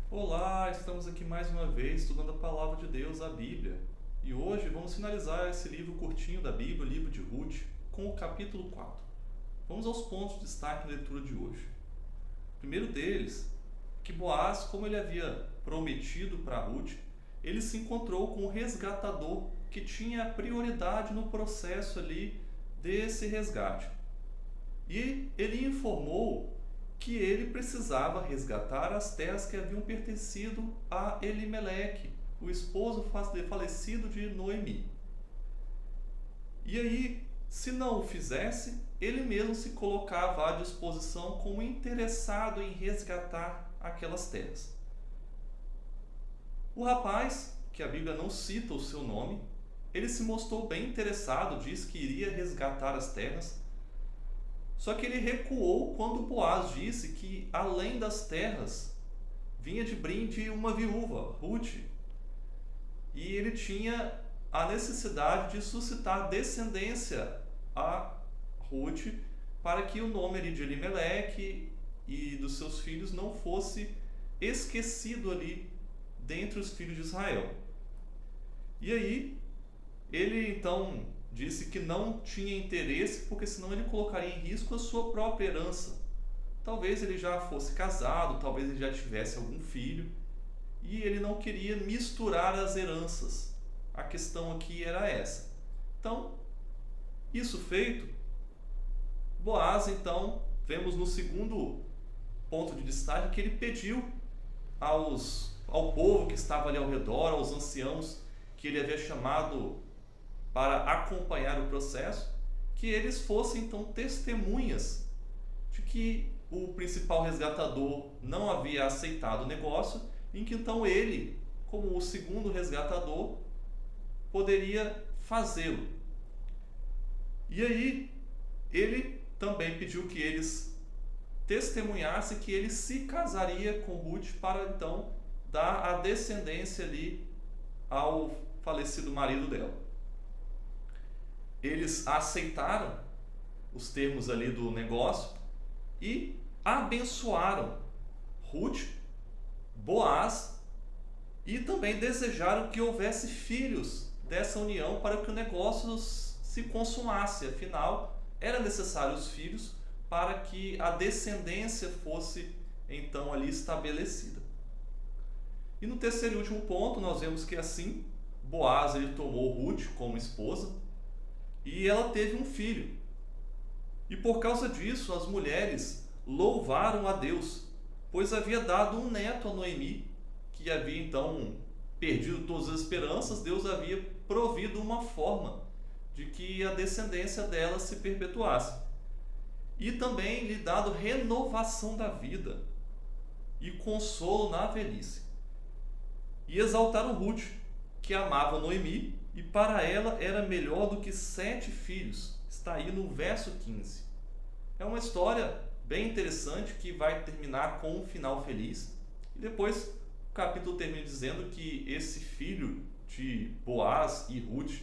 Olá, estamos aqui mais uma vez estudando a Palavra de Deus, a Bíblia. E hoje vamos finalizar esse livro curtinho da Bíblia, o livro de Ruth, com o capítulo 4. Vamos aos pontos de destaque na leitura de hoje. O primeiro deles, que Boaz, como ele havia prometido para Ruth, ele se encontrou com o resgatador que tinha prioridade no processo ali desse resgate. E ele informou que ele precisava resgatar as terras que haviam pertencido a Elimeleque, o esposo falecido de Noemi. E aí, se não o fizesse, ele mesmo se colocava à disposição como interessado em resgatar aquelas terras. O rapaz, que a Bíblia não cita o seu nome, ele se mostrou bem interessado, diz que iria resgatar as terras. Só que ele recuou quando Boaz disse que, além das terras, vinha de brinde uma viúva, Ruth. E ele tinha a necessidade de suscitar descendência a Ruth, para que o nome ali de Elimeleque e dos seus filhos não fosse esquecido ali dentre os filhos de Israel. E aí, ele então disse que não tinha interesse, porque senão ele colocaria em risco a sua própria herança. Talvez ele já fosse casado, talvez ele já tivesse algum filho, e ele não queria misturar as heranças. A questão aqui era essa. Então, isso feito, Boaz, então, vemos no segundo ponto de destaque que ele pediu ao povo que estava ali ao redor, aos anciãos que ele havia chamado para acompanhar o processo, que eles fossem então testemunhas de que o principal resgatador não havia aceitado o negócio, em que então ele, como o segundo resgatador, poderia fazê-lo. E aí ele também pediu que eles testemunhassem que ele se casaria com Ruth para então dar a descendência ali ao falecido marido dela. Eles aceitaram os termos ali do negócio e abençoaram Ruth, Boaz, e também desejaram que houvesse filhos dessa união para que o negócio se consumasse. Afinal, era necessário os filhos para que a descendência fosse então ali estabelecida. E no terceiro e último ponto, nós vemos que assim, Boaz ele tomou Ruth como esposa, e ela teve um filho. E por causa disso, as mulheres louvaram a Deus, pois havia dado um neto a Noemi, que havia então perdido todas as esperanças. Deus havia provido uma forma de que a descendência dela se perpetuasse. E também lhe dado renovação da vida e consolo na velhice. E exaltaram Ruth, que amava Noemi, e para ela era melhor do que 7 filhos. Está aí no verso 15. É uma história bem interessante que vai terminar com um final feliz. E depois o capítulo termina dizendo que esse filho de Boaz e Ruth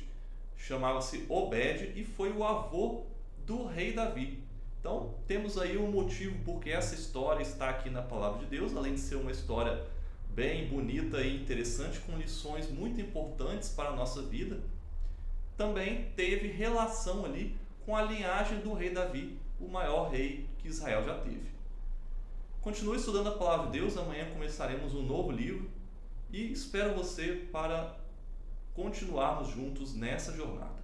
chamava-se Obed e foi o avô do rei Davi. Então temos aí um motivo porque essa história está aqui na Palavra de Deus, além de ser uma história bem bonita e interessante, com lições muito importantes para a nossa vida, também teve relação ali com a linhagem do rei Davi, o maior rei que Israel já teve. Continue estudando a Palavra de Deus, amanhã começaremos um novo livro e espero você para continuarmos juntos nessa jornada.